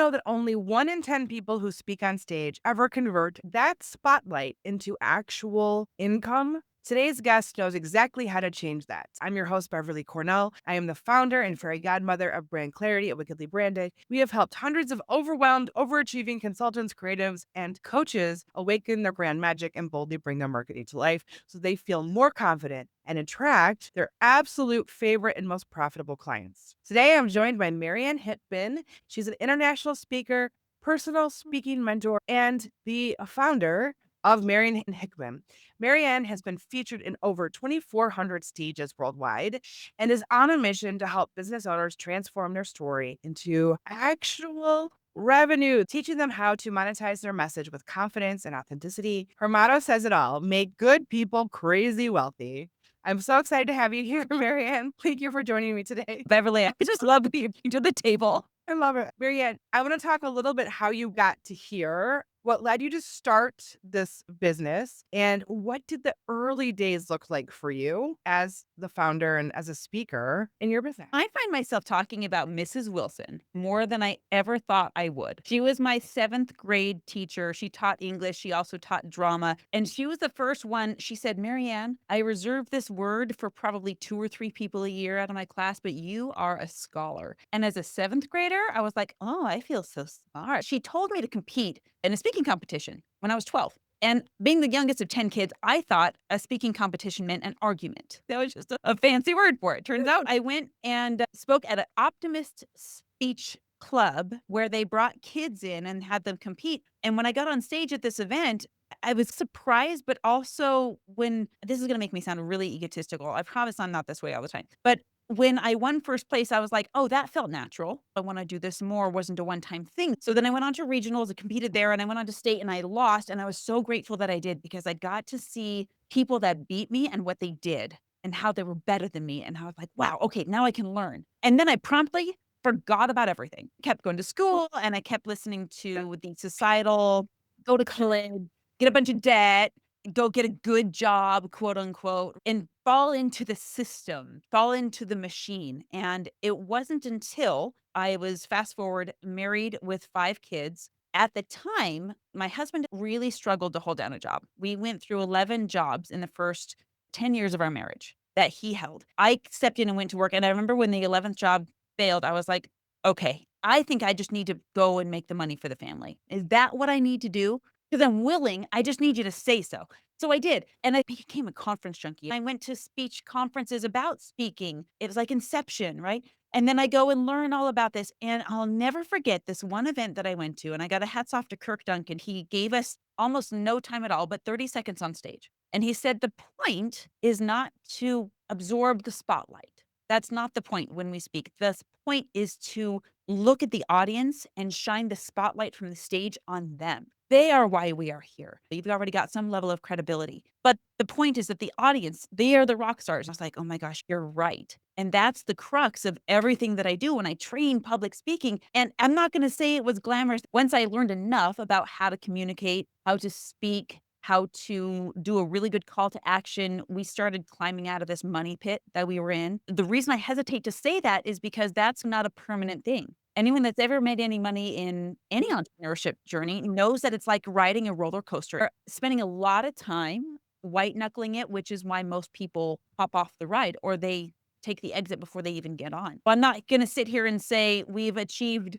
know that only 1 in 10 people who speak on stage ever convert that spotlight into actual income? Today's guest knows exactly how to change that. I'm your host, Beverly Cornell. I am the founder and fairy godmother of Brand Clarity at Wickedly Branded. We have helped hundreds of overwhelmed, overachieving consultants, creatives, and coaches awaken their brand magic and boldly bring their marketing to life so they feel more confident and attract their absolute favorite and most profitable clients. Today, I'm joined by Marianne Hickman. She's an international speaker, personal speaking mentor, and the founder of Marianne Hickman. Marianne has been featured in over 2,400 stages worldwide and is on a mission to help business owners transform their story into actual revenue, teaching them how to monetize their message with confidence and authenticity. Her motto says it all: make good people crazy wealthy. I'm so excited to have you here, Marianne. Thank you for joining me today. Beverly, I just love what you bring to the table. I love it. Marianne, I want to talk a little bit how you got to here, what led you to start this business, and what did the early days look like for you as the founder and as a speaker in your business? I find myself talking about Mrs. Wilson more than I ever thought I would. She was my 7th grade teacher. She taught English. She also taught drama. And she was the first one. She said, Marianne, I reserve this word for probably 2 or 3 people a year out of my class, but you are a scholar. And as a 7th grader, I was like, oh, I feel so smart. She told me to compete in a speaking competition when I was 12. And being the youngest of 10 kids, I thought a speaking competition meant an argument. That was just a fancy word for it. Turns out I went and spoke at an optimist speech club where they brought kids in and had them compete. And when I got on stage at this event, I was surprised, but also when this is going to make me sound really egotistical. I promise I'm not this way all the time. But when I won first place, I was like, oh, that felt natural. I want to do this more. It wasn't a one-time thing. So then I went on to regionals and competed there, and I went on to state and I lost. And I was so grateful that I did, because I got to see people that beat me and what they did and how they were better than me. And I was like, wow, okay, now I can learn. And then I promptly forgot about everything. Kept going to school and I kept listening to the societal, go to college, get a bunch of debt, go get a good job, quote unquote, and fall into the system, fall into the machine. And it wasn't until I was, fast forward, married with 5 kids. At the time, my husband really struggled to hold down a job. We went through 11 jobs in the first 10 years of our marriage that he held. I stepped in and went to work. And I remember when the 11th job failed, I was like, okay, I think I just need to go and make the money for the family. Is that what I need to do? Because I'm willing. I just need you to say so. So I did. And I became a conference junkie. I went to speech conferences about speaking. It was like Inception, right? And then I go and learn all about this. And I'll never forget this one event that I went to. And I got a hats off to Kirk Duncan. He gave us almost no time at all, but 30 seconds on stage. And he said, the point is not to absorb the spotlight. That's not the point when we speak. The point is to look at the audience and shine the spotlight from the stage on them. They are why we are here. You've already got some level of credibility. But the point is that the audience, they are the rock stars. I was like, oh my gosh, you're right. And that's the crux of everything that I do when I train public speaking. And I'm not going to say it was glamorous. Once I learned enough about how to communicate, how to speak, how to do a really good call to action, we started climbing out of this money pit that we were in. The reason I hesitate to say that is because that's not a permanent thing. Anyone that's ever made any money in any entrepreneurship journey knows that it's like riding a roller coaster, spending a lot of time white knuckling it, which is why most people hop off the ride or they take the exit before they even get on. Well, I'm not going to sit here and say we've achieved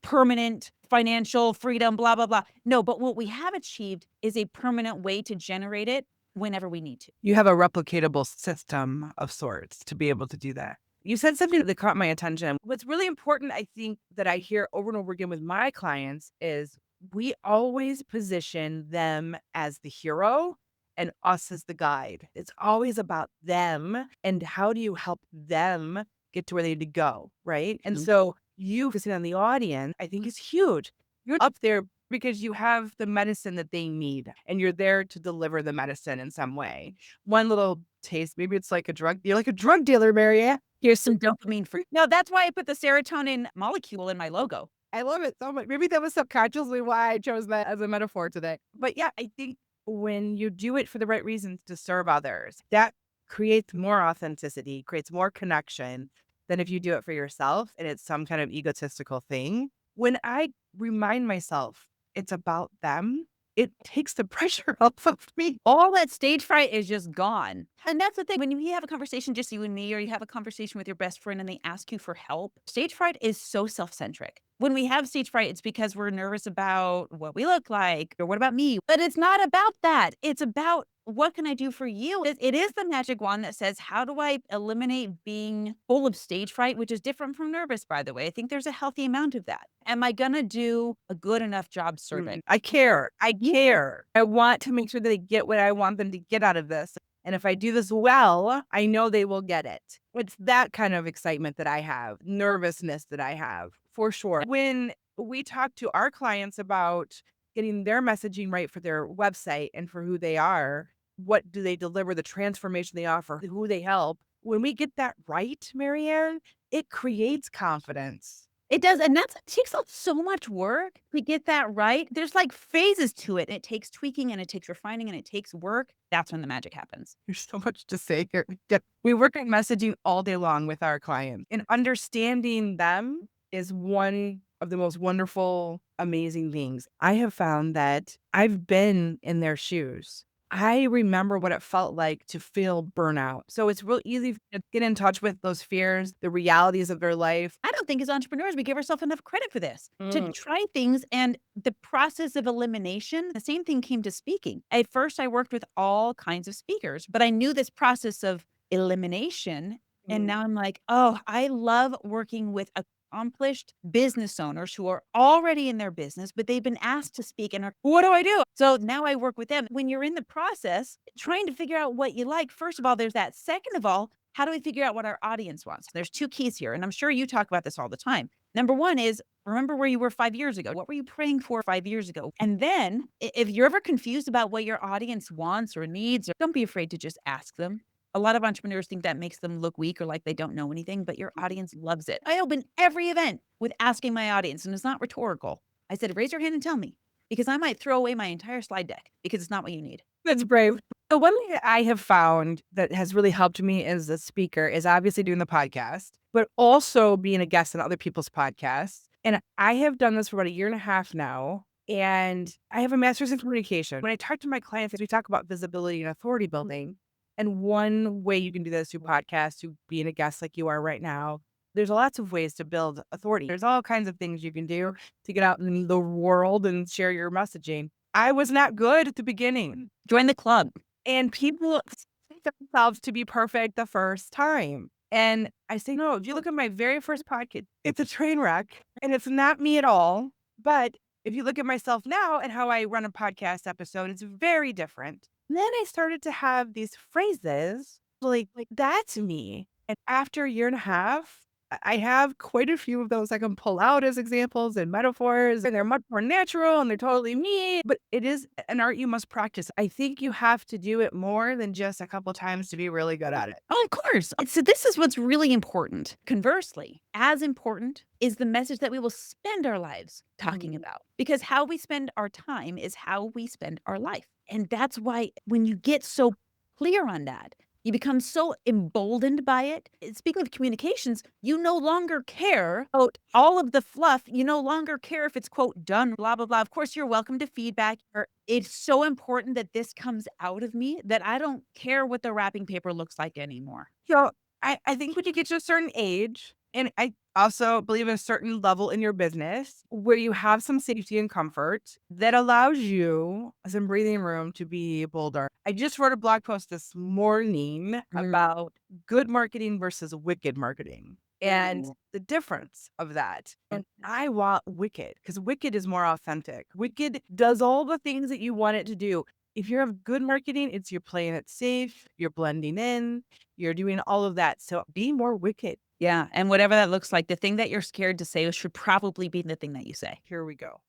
permanent financial freedom, blah, blah, blah. No, but what we have achieved is a permanent way to generate it whenever we need to. You have a replicatable system of sorts to be able to do that. You said something that caught my attention. What's really important, I think, that I hear over and over again with my clients is we always position them as the hero and us as the guide. It's always about them and how do you help them get to where they need to go, right? And so you focusing on the audience, I think is huge. You're up there because you have the medicine that they need and you're there to deliver the medicine in some way. One little taste, maybe it's like a drug. You're like a drug dealer, Marianne. Here's some dopamine for you. No, that's why I put the serotonin molecule in my logo. I love it so much. Maybe that was subconsciously why I chose that as a metaphor today. But yeah, I think when you do it for the right reasons to serve others, that creates more authenticity, creates more connection than if you do it for yourself and it's some kind of egotistical thing. When I remind myself it's about them, it takes the pressure off of me. All that stage fright is just gone. And that's the thing. When you have a conversation, just you and me, or you have a conversation with your best friend and they ask you for help, stage fright is so self centric. When we have stage fright, it's because we're nervous about what we look like or what about me. But it's not about that. It's about what can I do for you? It is the magic wand that says, how do I eliminate being full of stage fright, which is different from nervous, by the way. I think there's a healthy amount of that. Am I going to do a good enough job serving? I care. I care. I want to make sure that they get what I want them to get out of this. And if I do this well, I know they will get it. It's that kind of excitement that I have, nervousness that I have, for sure. When we talk to our clients about getting their messaging right for their website and for who they are, what do they deliver, the transformation they offer, who they help. When we get that right, Marianne, it creates confidence. It does, and it takes up so much work to get that right. There's, like, phases to it. It takes tweaking, and it takes refining, and it takes work. That's when the magic happens. There's so much to say here. Yeah, we work on messaging all day long with our clients, and understanding them is one of the most wonderful, amazing things. I have found that I've been in their shoes. I remember what it felt like to feel burnout. So it's real easy to get in touch with those fears, the realities of their life. I don't think as entrepreneurs we give ourselves enough credit for this, to Mm. try things and the process of elimination. The same thing came to speaking. At first, I worked with all kinds of speakers, but I knew this process of elimination. And Mm. now I'm like, oh, I love working with accomplished business owners who are already in their business, but they've been asked to speak and are, what do I do? So now I work with them. When you're in the process, trying to figure out what you like, first of all, there's that. Second of all, how do we figure out what our audience wants? There's two keys here, and I'm sure you talk about this all the time. Number one is remember where you were 5 years ago. What were you praying for 5 years ago? And then if you're ever confused about what your audience wants or needs, or don't be afraid to just ask them. A lot of entrepreneurs think that makes them look weak or like they don't know anything, but your audience loves it. I open every event with asking my audience, and it's not rhetorical. I said, raise your hand and tell me, because I might throw away my entire slide deck because it's not what you need. That's brave. The one thing that I have found that has really helped me as a speaker is obviously doing the podcast, but also being a guest on other people's podcasts. And I have done this for about a year and a half now. And I have a master's in communication. When I talk to my clients, we talk about visibility and authority building. And one way you can do this through podcasts, through being a guest like you are right now. There's lots of ways to build authority. There's all kinds of things you can do to get out in the world and share your messaging. I was not good at the beginning. Join the club. And people think themselves to be perfect the first time. And I say, no, if you look at my very first podcast, it's a train wreck and it's not me at all. But if you look at myself now and how I run a podcast episode, it's very different. And then I started to have these phrases like that's me. And after a year and a half, I have quite a few of those I can pull out as examples and metaphors, and they're much more natural and they're totally me. But it is an art you must practice. I think you have to do it more than just a couple times to be really good at it. Oh, of course. So this is what's really important. Conversely, as important is the message that we will spend our lives talking about, because how we spend our time is how we spend our life. And that's why when you get so clear on that, you become so emboldened by it. Speaking of communications, you no longer care about all of the fluff. You no longer care if it's, quote, done, blah, blah, blah. Of course, you're welcome to feedback. It's so important that this comes out of me that I don't care what the wrapping paper looks like anymore. So I think when you get to a certain age, and I also believe in a certain level in your business where you have some safety and comfort that allows you some breathing room to be bolder. I just wrote a blog post this morning about good marketing versus wicked marketing and the difference of that. And I want wicked because wicked is more authentic. Wicked does all the things that you want it to do. If you have good marketing, it's you're playing it safe, you're blending in, you're doing all of that. So be more wicked. Yeah. And whatever that looks like, the thing that you're scared to say should probably be the thing that you say. Here we go.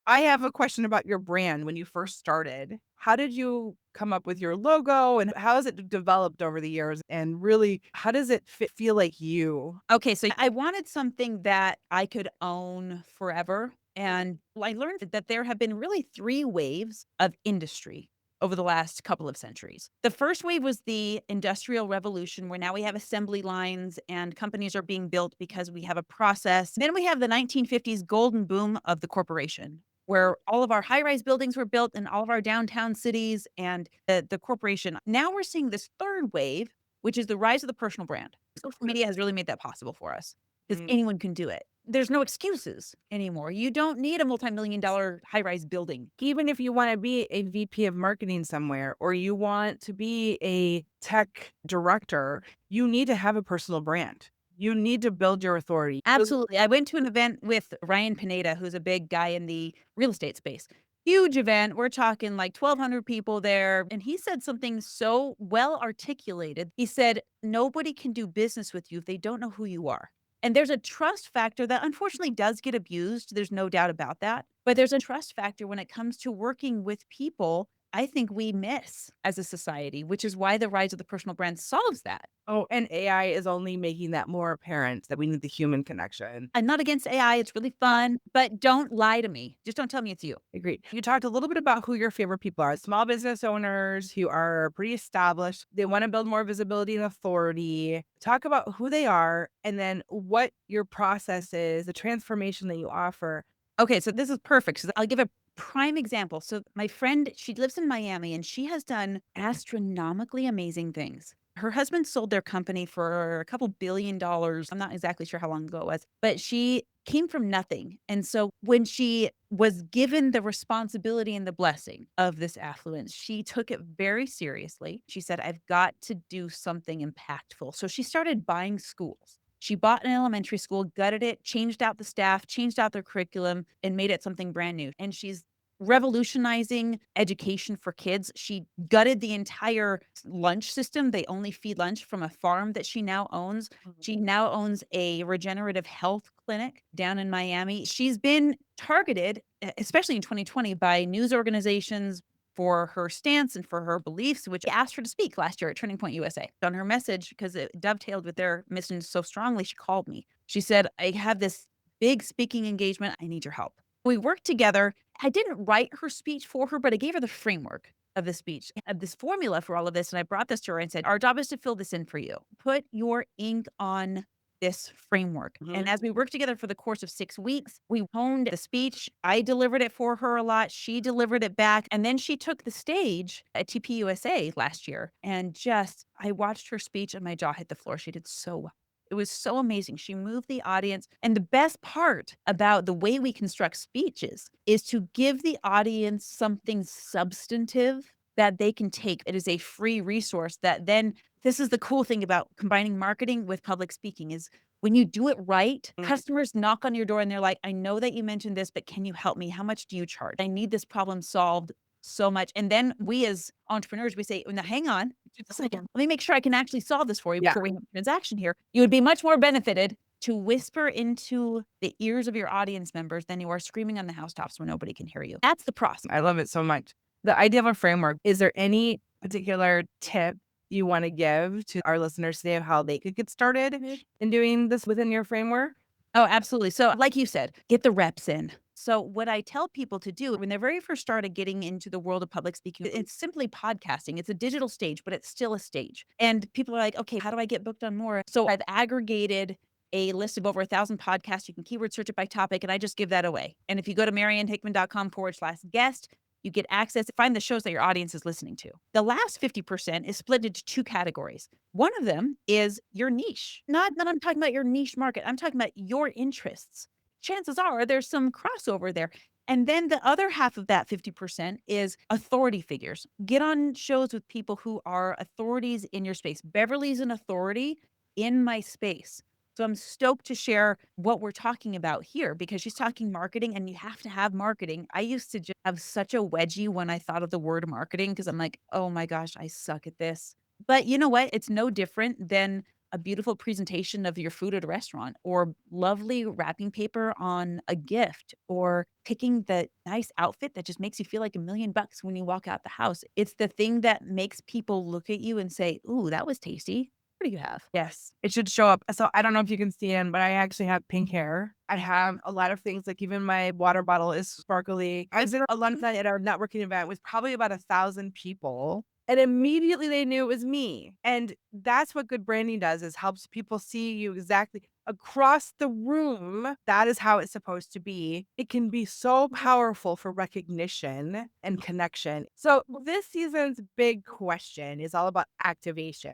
I have a question about your brand when you first started. How did you come up with your logo and how has it developed over the years? And really, how does it feel like you? Okay, so I wanted something that I could own forever. And I learned that there have been really three waves of industry. over the last couple of centuries. The first wave was the Industrial Revolution, where now we have assembly lines and companies are being built because we have a process. Then we have the 1950s golden boom of the corporation, where all of our high rise buildings were built in all of our downtown cities and the corporation. Now we're seeing this third wave, which is the rise of the personal brand. Social media has really made that possible for us because Mm. anyone can do it. There's no excuses anymore. You don't need a multi-million dollar high-rise building. Even if you want to be a VP of marketing somewhere or you want to be a tech director, you need to have a personal brand. You need to build your authority. Absolutely. I went to an event with Ryan Pineda, who's a big guy in the real estate space. Huge event. We're talking like 1,200 people there. And he said something so well articulated. He said, nobody can do business with you if they don't know who you are. And there's a trust factor that unfortunately does get abused. There's no doubt about that. But there's a trust factor when it comes to working with people. I think we miss as a society, which is why the rise of the personal brand solves that. Oh, and AI is only making that more apparent that we need the human connection. I'm not against AI, it's really fun, but don't lie to me. Just don't tell me it's you. Agreed. You talked a little bit about who your favorite people are. Small business owners who are pretty established. They want to build more visibility and authority. Talk about who they are and then what your process is, the transformation that you offer. Okay, so this is perfect 'cause I'll give a prime example. So my friend, she lives in Miami and she has done astronomically amazing things. Her husband sold their company for a couple $1 billion. I'm not exactly sure how long ago it was, but she came from nothing. And so when she was given the responsibility and the blessing of this affluence, she took it very seriously. She said, I've got to do something impactful. So she started buying schools. She bought an elementary school, gutted it, changed out the staff, changed out their curriculum, and made it something brand new. And she's revolutionizing education for kids. She gutted the entire lunch system. They only feed lunch from a farm that she now owns. She now owns a regenerative health clinic down in Miami. She's been targeted, especially in 2020, by news organizations for her stance and for her beliefs, which asked her to speak last year at Turning Point USA. On her message, because it dovetailed with their mission so strongly, she called me. She said, I have this big speaking engagement. I need your help. We worked together. I didn't write her speech for her, but I gave her the framework of the speech, of this formula for all of this. And I brought this to her and said, our job is to fill this in for you. Put your ink on this framework. And as we worked together for the course of 6 weeks, we honed the speech. I delivered it for her a lot. She delivered it back. And then she took the stage at TPUSA last year. And just, I watched her speech and my jaw hit the floor. She did so well. It was so amazing. She moved the audience. And the best part about the way we construct speeches is to give the audience something substantive that they can take. It is a free resource that then, this is the cool thing about combining marketing with public speaking is when you do it right, customers knock on your door and they're like, I know that you mentioned this, but can you help me? How much do you charge? I need this problem solved so much. And then we as entrepreneurs, we say, now hang on, just a second. Let me make sure I can actually solve this for you before we have a transaction here. You would be much more benefited to whisper into the ears of your audience members than you are screaming on the housetops where nobody can hear you. That's the process. I love it so much. The idea of a framework, is there any particular tip you want to give to our listeners today of how they could get started in doing this within your framework? Oh, absolutely. So like you said, get the reps in. So what I tell people to do when they very first started getting into the world of public speaking, it's simply podcasting. It's a digital stage, but it's still a stage. And people are like, okay, how do I get booked on more? So I've aggregated a list of over 1,000 podcasts. You can keyword search it by topic, and I just give that away. And if you go to mariannehickman.com/guest, you get access, find the shows that your audience is listening to. The last 50% is split into 2 categories. One of them is your niche. Not I'm talking about your niche market. I'm talking about your interests. Chances are there's some crossover there. And then the other half of that 50% is authority figures. Get on shows with people who are authorities in your space. Beverly's an authority in my space. So I'm stoked to share what we're talking about here because she's talking marketing and you have to have marketing. I used to just have such a wedgie when I thought of the word marketing because I'm like, oh my gosh, I suck at this. But you know what? It's no different than a beautiful presentation of your food at a restaurant or lovely wrapping paper on a gift or picking the nice outfit that just makes you feel like $1,000,000 when you walk out the house. It's the thing that makes people look at you and say, ooh, that was tasty. What do you have? Yes, it should show up. So I don't know if you can see it, but I actually have pink hair. I have a lot of things, like even my water bottle is sparkly. I was in a lunch night at our networking event with probably about 1,000 people. And immediately they knew it was me. And that's what good branding does, is helps people see you exactly across the room. That is how it's supposed to be. It can be so powerful for recognition and connection. So this season's big question is all about activation.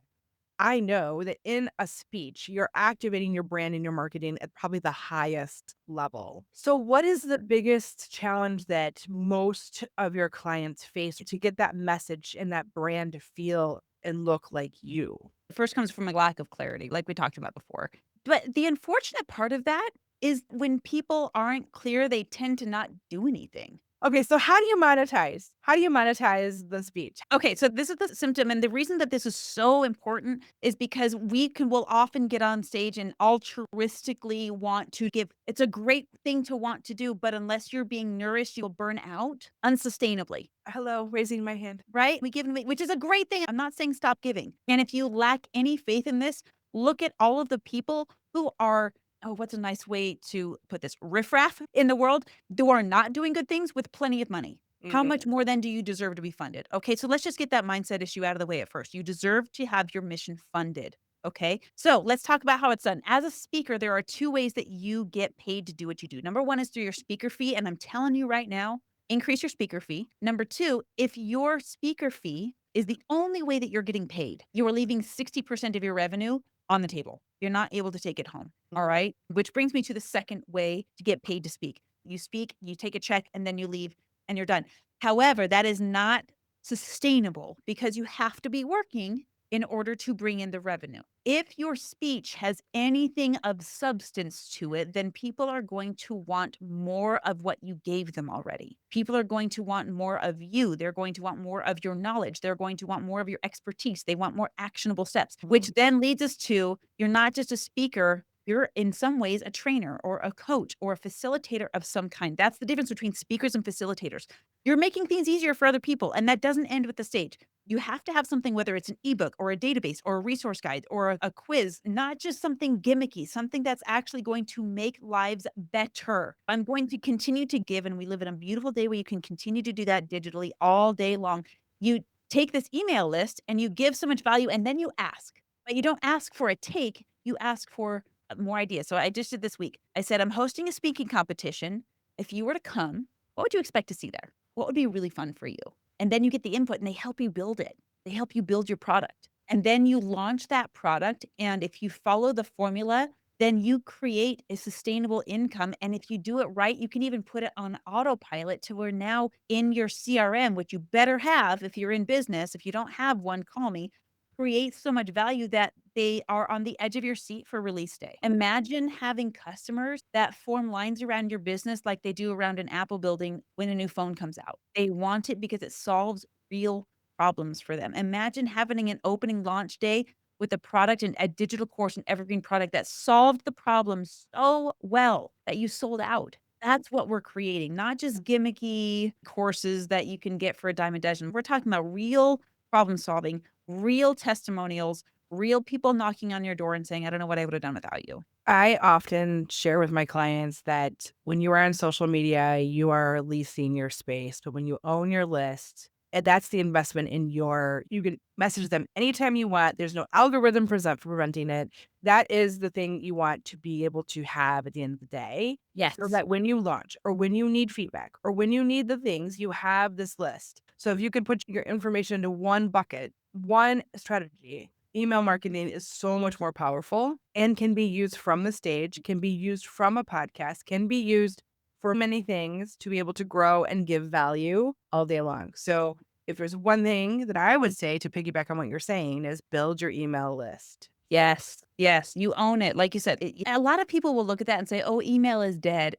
I know that in a speech, you're activating your brand and your marketing at probably the highest level. So, what is the biggest challenge that most of your clients face to get that message and that brand to feel and look like you? First comes from a lack of clarity, like we talked about before. But the unfortunate part of that is when people aren't clear, they tend to not do anything. Okay, so how do you monetize? How do you monetize the speech? Okay, so this is the symptom, and the reason that this is so important is because will often get on stage and altruistically want to give. It's a great thing to want to do, but unless you're being nourished, you'll burn out unsustainably. Hello, raising my hand. Right? We give them, which is a great thing. I'm not saying stop giving. And if you lack any faith in this, look at all of the people who are, oh, what's a nice way to put this? Riffraff in the world who are not doing good things with plenty of money. How much more then do you deserve to be funded? Okay, so let's just get that mindset issue out of the way at first. You deserve to have your mission funded. Okay, so let's talk about how it's done. As a speaker, there are two ways that you get paid to do what you do. Number one is through your speaker fee. And I'm telling you right now, increase your speaker fee. Number two, if your speaker fee is the only way that you're getting paid, you are leaving 60% of your revenue on the table. You're not able to take it home. All right. Which brings me to the second way to get paid to speak. You speak, you take a check, and then you leave and you're done. However, that is not sustainable because you have to be working in order to bring in the revenue. If your speech has anything of substance to it, then people are going to want more of what you gave them already. People are going to want more of you. They're going to want more of your knowledge. They're going to want more of your expertise. They want more actionable steps, which then leads us to you're not just a speaker. You're in some ways a trainer or a coach or a facilitator of some kind. That's the difference between speakers and facilitators. You're making things easier for other people, and that doesn't end with the stage. You have to have something, whether it's an ebook or a database or a resource guide or a quiz, not just something gimmicky, something that's actually going to make lives better. I'm going to continue to give, and we live in a beautiful day where you can continue to do that digitally all day long. You take this email list and you give so much value, and then you ask, but you don't ask for a take, you ask for more ideas. So I just did this week. I said, I'm hosting a speaking competition. If you were to come, what would you expect to see there? What would be really fun for you? And then you get the input and they help you build it. They help you build your product. And then you launch that product. And if you follow the formula, then you create a sustainable income. And if you do it right, you can even put it on autopilot to where now in your CRM, which you better have if you're in business. If you don't have one, call me. Create so much value that they are on the edge of your seat for release day. Imagine having customers that form lines around your business like they do around an Apple building when a new phone comes out. They want it because it solves real problems for them. Imagine having an opening launch day with a product and a digital course and evergreen product that solved the problem so well that you sold out. That's what we're creating, not just gimmicky courses that you can get for a dime a dozen. We're talking about real problem solving, real testimonials, real people knocking on your door and saying, I don't know what I would have done without you. I often share with my clients that when you are on social media, you are leasing your space. But when you own your list, and that's the investment in you can message them anytime you want. There's no algorithm preventing it. That is the thing you want to be able to have at the end of the day. Yes. So that when you launch or when you need feedback or when you need the things, you have this list. So if you could put your information into one bucket, one strategy, email marketing is so much more powerful and can be used from the stage, can be used from a podcast, can be used for many things to be able to grow and give value all day long. So if there's one thing that I would say to piggyback on what you're saying is build your email list. Yes. Yes. You own it. Like you said, a lot of people will look at that and say, oh, email is dead.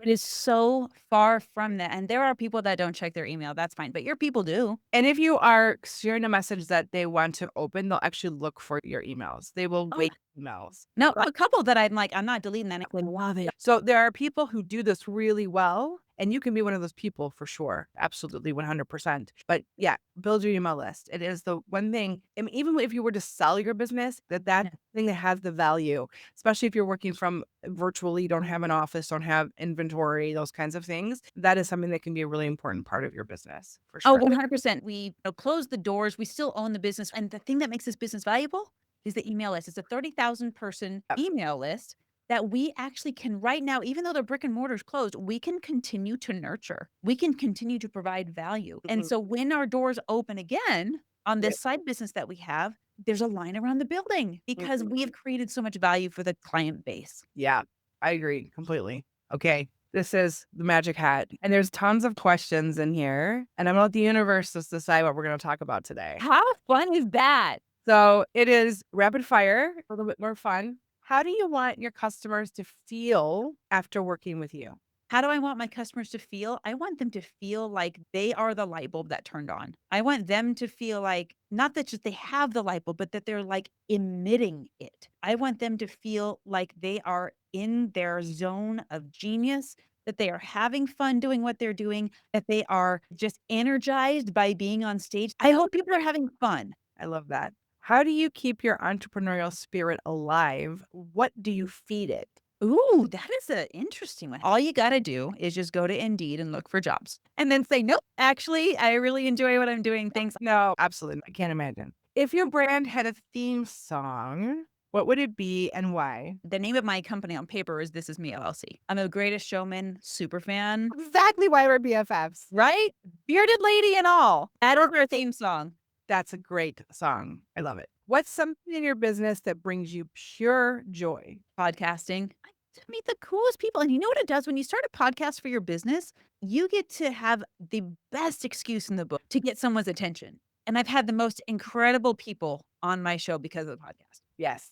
It is so far from that. And there are people that don't check their email. That's fine. But your people do. And if you are sharing a message that they want to open, they'll actually look for your emails. They will Oh, wait emails. No, a couple that I'm like, I'm not deleting that. I love it. So there are people who do this really well, and you can be one of those people for sure. Absolutely, 100%. But yeah, build your email list. It is the one thing, I mean, even if you were to sell your business, that Yeah. thing that has the value, especially if you're working from virtually, don't have an office, don't have inventory, those kinds of things, that is something that can be a really important part of your business for Oh, sure. 100%. We close the doors. We still own the business. And the thing that makes this business valuable is the email list. It's a 30,000 person Yep. email list that we actually can right now, even though the brick and mortar is closed, we can continue to nurture. We can continue to provide value. And Mhm. so when our doors open again on Right. this side business that we have, there's a line around the building because Mhm. we have created so much value for the client base. Yeah, I agree completely. Okay. This is the magic hat. And there's tons of questions in here. And I'm gonna let the universe just decide what we're going to talk about today. How fun is that? So it is rapid fire, a little bit more fun. How do you want your customers to feel after working with you? How do I want my customers to feel? I want them to feel like they are the light bulb that turned on. I want them to feel like not that just they have the light bulb, but that they're like emitting it. I want them to feel like they are in their zone of genius, that they are having fun doing what they're doing, that they are just energized by being on stage. I hope people are having fun. I love that. How do you keep your entrepreneurial spirit alive? What do you feed it? Ooh, that is an interesting one. All you gotta do is just go to Indeed and look for jobs and then say, "Nope, actually, I really enjoy what I'm doing. Thanks." No, absolutely. I can't imagine. If your brand had a theme song, what would it be and why? The name of my company on paper is This Is Me LLC. I'm a Greatest Showman super fan, Exactly why we're BFFs. right? Bearded lady and all. That is our theme song. That's a great song. I love it. What's something in your business that brings you pure joy? Podcasting. I get to meet the coolest people. And you know what it does? When you start a podcast for your business, you get to have the best excuse in the book to get someone's attention. And I've had the most incredible people on my show because of the podcast. Yes,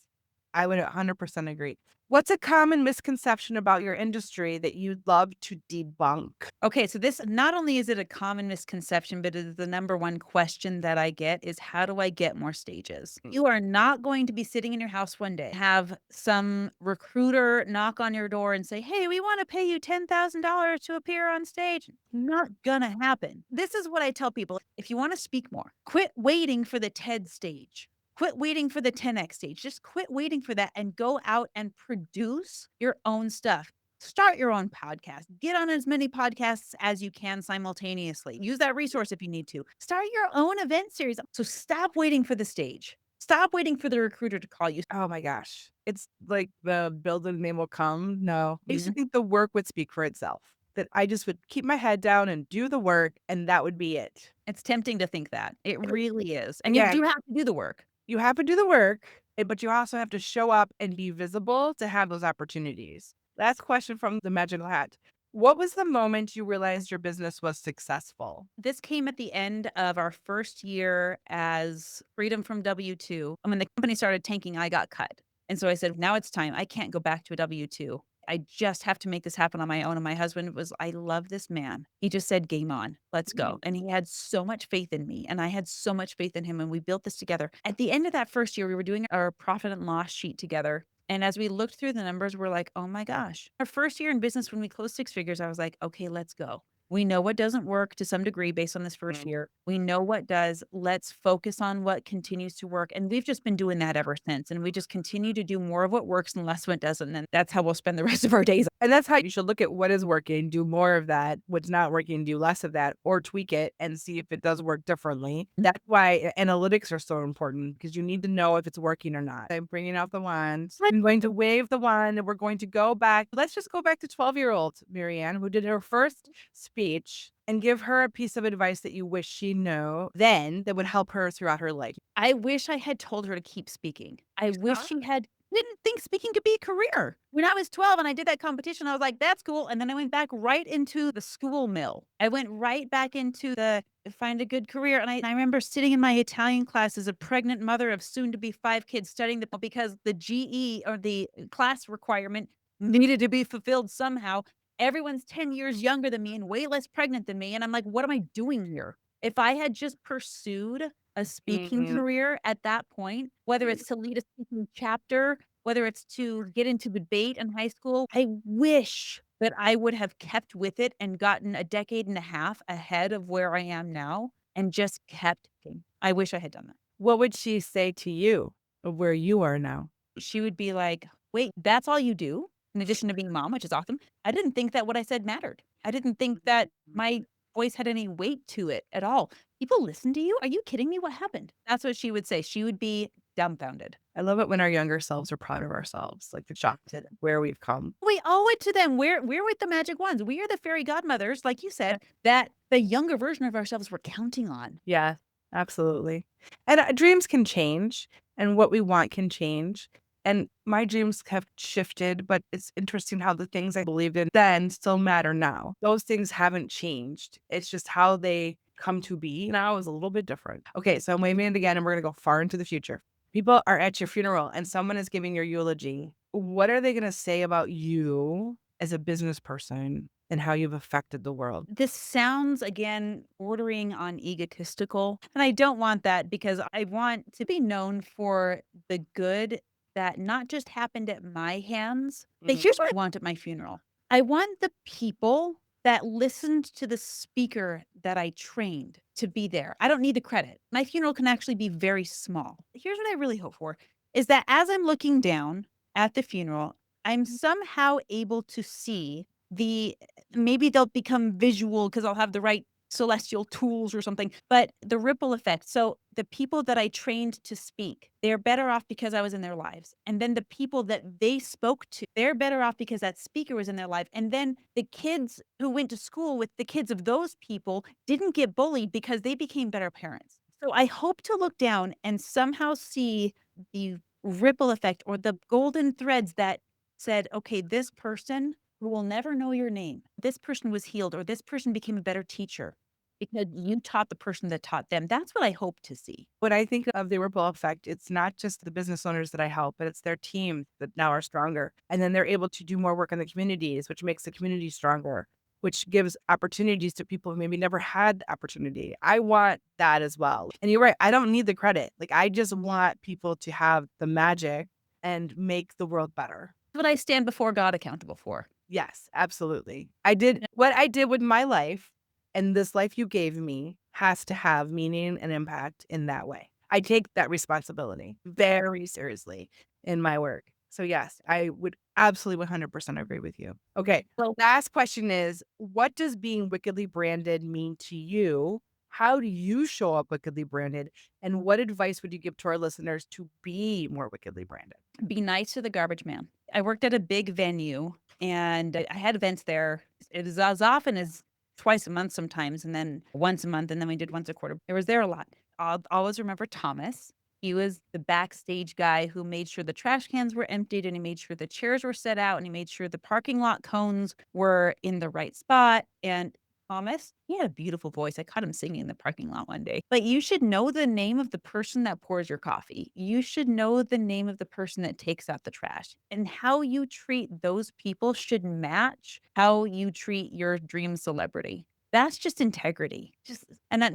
I would 100% agree. What's a common misconception about your industry that you'd love to debunk? Okay, so this not only is it a common misconception, but it is the number one question that I get is how do I get more stages? Mm. You are not going to be sitting in your house one day, have some recruiter knock on your door and say, "Hey, we want to pay you $10,000 to appear on stage." Not gonna happen. This is what I tell people. If you want to speak more, quit waiting for the TED stage. Quit waiting for the 10X stage. Just quit waiting for that and go out and produce your own stuff. Start your own podcast. Get on as many podcasts as you can simultaneously. Use that resource if you need to. Start your own event series. So stop waiting for the stage. Stop waiting for the recruiter to call you. Oh my gosh. It's like the build and they will come. No, I used to Mhm. think the work would speak for itself, that I just would keep my head down and do the work, and that would be it. It's tempting to think that. It really is. And you Again, do have to do the work. you have to do the work, but you also have to show up and be visible to have those opportunities. Last question from the Magical Hat. What was the moment you realized your business was successful? This came at the end of our first year as freedom from W-2. And when the company started tanking, I got cut. And so I said, now it's time. I can't go back to a W-2. I just have to make this happen on my own. And my husband was, I love this man. He just said, game on, let's go. And he had so much faith in me. And I had so much faith in him. And we built this together. At the end of that first year, we were doing our profit and loss sheet together. And as we looked through the numbers, we're like, oh my gosh. Our first year in business, when we closed six figures, I was like, okay, let's go. We know what doesn't work to some degree based on this first Mm. year. We know what does. Let's focus on what continues to work. And we've just been doing that ever since. And we just continue to do more of what works and less what doesn't. And that's how we'll spend the rest of our days. And that's how you should look at what is working, do more of that. What's not working, do less of that, or tweak it and see if it does work differently. That's why analytics are so important, because you need to know if it's working or not. I'm bringing out the wand. I'm going to wave the wand and we're going to go back. Let's just go back to 12-year-old Marianne, who did her first speech, and give her a piece of advice that you wish she knew then that would help her throughout her life. I wish I had told her to keep speaking. I wish Huh? she had didn't think speaking could be a career. When I was 12 and I did that competition, I was like, that's cool. And then I went back right into the school mill. I went right back into the find a good career. And I remember sitting in my Italian class as a pregnant mother of soon to be five kids studying because the GE or the class requirement needed to be fulfilled somehow. Everyone's 10 years younger than me and way less pregnant than me. And I'm like, what am I doing here? If I had just pursued a speaking Mhm. career at that point, whether it's to lead a speaking chapter, whether it's to get into debate in high school. I wish that I would have kept with it and gotten a decade and a half ahead of where I am now and just kept going. I wish I had done that. What would she say to you of where you are now? She would be like, "Wait, that's all you do? In addition to being mom," which is awesome. "I didn't think that what I said mattered. I didn't think that my voice had any weight to it at all. People listen to you? Are you kidding me? What happened?" That's what she would say. She would be dumbfounded. I love it when our younger selves are proud of ourselves, like the shocked at where we've come. We owe it to them. We're with the magic ones. We are the fairy godmothers, like you said, that the younger version of ourselves were counting on. Yeah, absolutely. And dreams can change, and what we want can change. And my dreams have shifted, but it's interesting how the things I believed in then still matter now. Those things haven't changed. It's just how they come to be now is a little bit different. Okay, so I'm waving it again, and we're going to go far into the future. People are at your funeral and someone is giving your eulogy. What are they going to say about you as a business person and how you've affected the world? This sounds, again, bordering on egotistical, and I don't want that because I want to be known for the good that not just happened at my hands, but Mhm. here's what I want at my funeral. I want the people that listened to the speaker that I trained to be there. I don't need the credit. My funeral can actually be very small. Here's what I really hope for is that as I'm looking down at the funeral, I'm somehow able to see the maybe they'll become visual because I'll have the right celestial tools or something, but the ripple effect. So the people that I trained to speak, they're better off because I was in their lives. And then the people that they spoke to, they're better off because that speaker was in their life. And then the kids who went to school with the kids of those people didn't get bullied because they became better parents. So I hope to look down and somehow see the ripple effect or the golden threads that said, okay, this person who will never know your name. This person was healed, or this person became a better teacher because you taught the person that taught them. That's what I hope to see. When I think of the ripple effect, it's not just the business owners that I help, but it's their teams that now are stronger. And then they're able to do more work in the communities, which makes the community stronger, which gives opportunities to people who maybe never had the opportunity. I want that as well. And you're right, I don't need the credit. Like, I just want people to have the magic and make the world better. That's what I stand before God accountable for. Yes, absolutely. I did what I did with my life, and this life you gave me has to have meaning and impact in that way. I take that responsibility very seriously in my work. So, yes, I would absolutely 100% agree with you. Okay. The last question is, what does being wickedly branded mean to you? How do you show up wickedly branded? And what advice would you give to our listeners to be more wickedly branded? Be nice to the garbage man. I worked at a big venue and I had events there. It was as often as twice a month sometimes, and then once a month, and then we did once a quarter. It was there a lot. I'll always remember Thomas. He was the backstage guy who made sure the trash cans were emptied and he made sure the chairs were set out and he made sure the parking lot cones were in the right spot. And Thomas, he had a beautiful voice. I caught him singing in the parking lot one day. But you should know the name of the person that pours your coffee. You should know the name of the person that takes out the trash. And how you treat those people should match how you treat your dream celebrity. That's just integrity.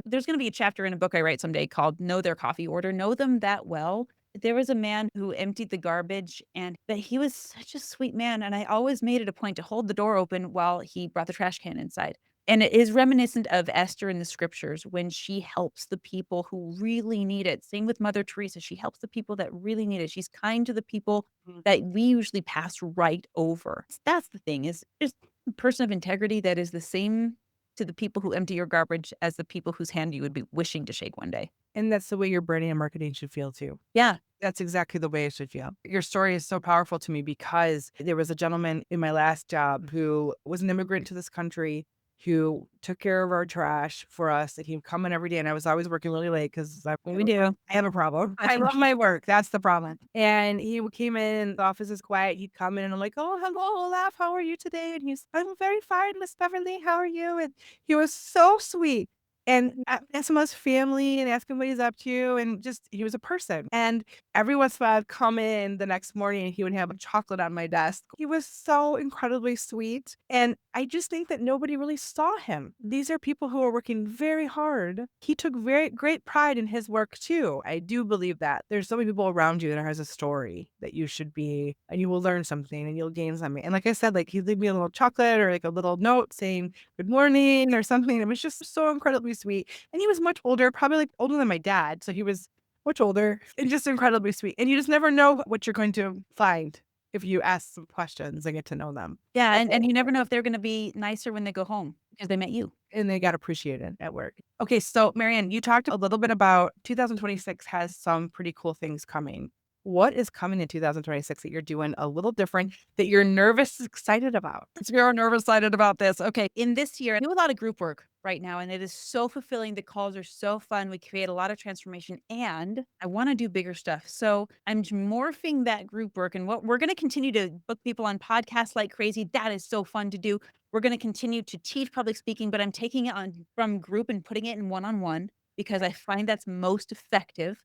There's going to be a chapter in a book I write someday called Know Their Coffee Order. Know them that well. There was a man who emptied the garbage and that he was such a sweet man. And I always made it a point to hold the door open while he brought the trash can inside. And it is reminiscent of Esther in the scriptures when she helps the people who really need it. Same with Mother Teresa. She helps the people that really need it. She's kind to the people that we usually pass right over. That's the thing is just a person of integrity that is the same to the people who empty your garbage as the people whose hand you would be wishing to shake one day. And that's the way your branding and marketing should feel too. Yeah. That's exactly the way it should feel. Your story is so powerful to me because there was a gentleman in my last job who was an immigrant to this country who took care of our trash for us. And he'd come in every day. And I was always working really late because We do. I have a problem. I love my work. That's the problem. And he came in, the office is quiet. He'd come in and I'm like, oh, hello, Olaf. How are you today? And I'm very fine, Miss Beverly. How are you? And he was so sweet. and ask him about his family and ask him what he's up to. And just, he was a person. And every once in a while I'd come in the next morning and he would have a chocolate on my desk. He was so incredibly sweet. And I just think that nobody really saw him. These are people who are working very hard. He took very great pride in his work too. I do believe that. There's so many people around you that has a story that you should be, and you will learn something and you'll gain something. And like I said, like he'd leave me a little chocolate or like a little note saying good morning or something. It was just so incredibly sweet. And he was much older, probably like older than my dad. So he was much older and just incredibly sweet. And you just never know what you're going to find if you ask some questions and get to know them. Yeah, and you never know if they're gonna be nicer when they go home because they met you. And they got appreciated at work. Okay, so Marianne, you talked a little bit about 2026 has some pretty cool things coming. What is coming in 2026 that you're doing a little different, that you're nervous, excited about? So you're nervous, excited about this. Okay. In this year, I do a lot of group work right now, and it is so fulfilling. The calls are so fun. We create a lot of transformation, and I want to do bigger stuff. So I'm morphing that group work, and what we're going to continue to book people on podcasts like crazy. That is so fun to do. We're going to continue to teach public speaking, but I'm taking it on from group and putting it in one-on-one because I find that's most effective.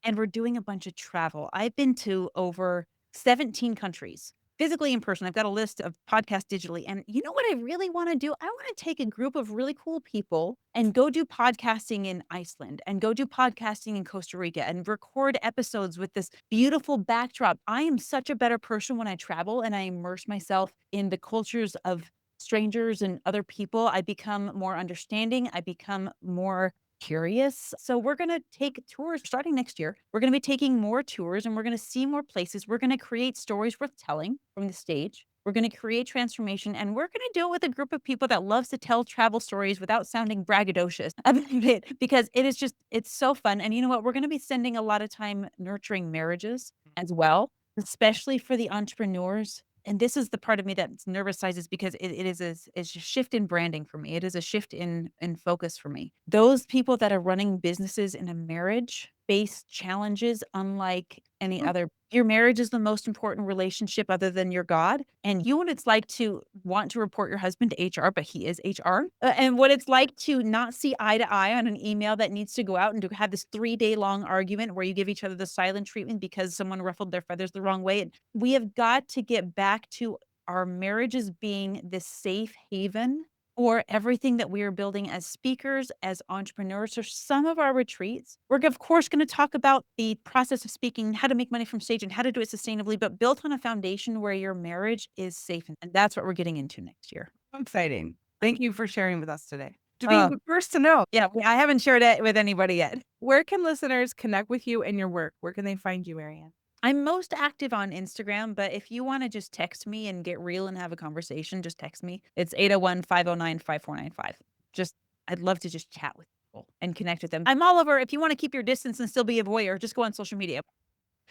And we're doing a bunch of travel. I've been to over 17 countries, physically in person. I've got a list of podcasts digitally. And you know what I really want to do? I want to take a group of really cool people and go do podcasting in Iceland and go do podcasting in Costa Rica and record episodes with this beautiful backdrop. I am such a better person when I travel and I immerse myself in the cultures of strangers and other people. I become more understanding. I become more curious. So we're going to take tours starting next year. We're going to be taking more tours and we're going to see more places. We're going to create stories worth telling from the stage. We're going to create transformation and we're going to do it with a group of people that loves to tell travel stories without sounding braggadocious about it because it is just, it's so fun. And you know what? We're going to be spending a lot of time nurturing marriages as well, especially for the entrepreneurs. And this is the part of me that's nervous sizes because it is a shift in branding for me. It is a shift in focus for me. Those people that are running businesses in a marriage face challenges unlike any other. Your marriage is the most important relationship other than your God. And you know what it's like to want to report your husband to HR, but he is HR. And what it's like to not see eye to eye on an email that needs to go out and to have this 3-day long argument where you give each other the silent treatment because someone ruffled their feathers the wrong way. And we have got to get back to our marriages being this safe haven for everything that we are building as speakers, as entrepreneurs. So some of our retreats, we're of course going to talk about the process of speaking, how to make money from stage and how to do it sustainably, but built on a foundation where your marriage is safe. And that's what we're getting into next year. Exciting. Thank you for sharing with us today. To be Uh, the first to know, Yeah, I haven't shared it with anybody yet. where can listeners connect with you and your work? Where can they find you, Marianne? I'm most active on Instagram, but if you wanna just text me and get real and have a conversation, just text me. It's 801-509-5495. Just I'd love to just chat with people and connect with them. I'm all over. If you wanna keep your distance and still be a voyeur, just go on social media.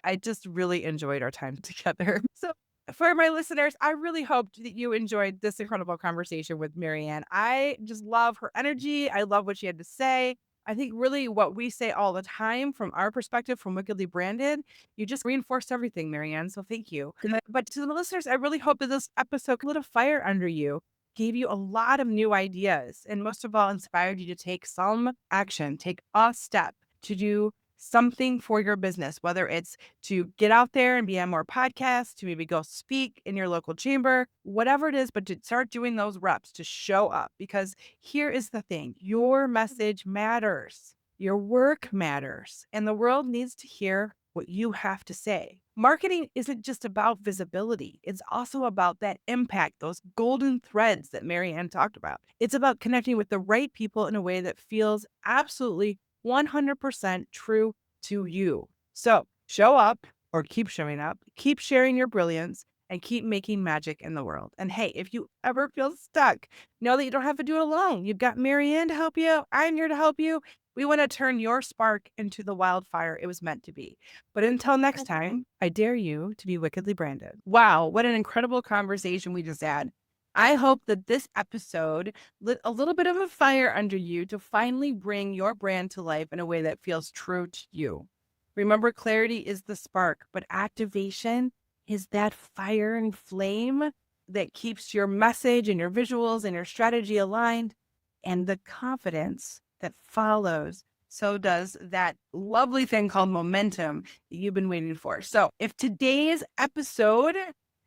I just really enjoyed our time together. So, for my listeners, I really hoped that you enjoyed this incredible conversation with Marianne. I just love her energy. I love what she had to say. I think really what we say all the time from our perspective, from Wickedly Branded, you just reinforced everything, Marianne. So thank you. But to the listeners, I really hope that this episode lit a fire under you, gave you a lot of new ideas, and most of all, inspired you to take some action, take a step to do something for your business, whether it's to get out there and be on more podcasts, to maybe go speak in your local chamber, whatever it is, but to start doing those reps to show up. Because here is the thing, your message matters, your work matters, and the world needs to hear what you have to say. Marketing isn't just about visibility. It's also about that impact, those golden threads that Marianne talked about. It's about connecting with the right people in a way that feels absolutely 100% true to you. So show up or keep showing up, keep sharing your brilliance, and keep making magic in the world. And hey, if you ever feel stuck, know that you don't have to do it alone. You've got Marianne to help you. I'm here to help you. We want to turn your spark into the wildfire it was meant to be. But until next time, I dare you to be wickedly branded. Wow, what an incredible conversation we just had. I hope that this episode lit a little bit of a fire under you to finally bring your brand to life in a way that feels true to you. Remember, clarity is the spark, but activation is that fire and flame that keeps your message and your visuals and your strategy aligned. And the confidence that follows, so does that lovely thing called momentum that you've been waiting for. So if today's episode,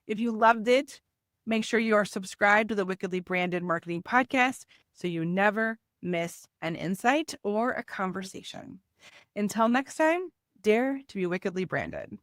if you loved it, make sure you are subscribed to the Wickedly Branded Marketing Podcast so you never miss an insight or a conversation. Until next time, dare to be wickedly branded.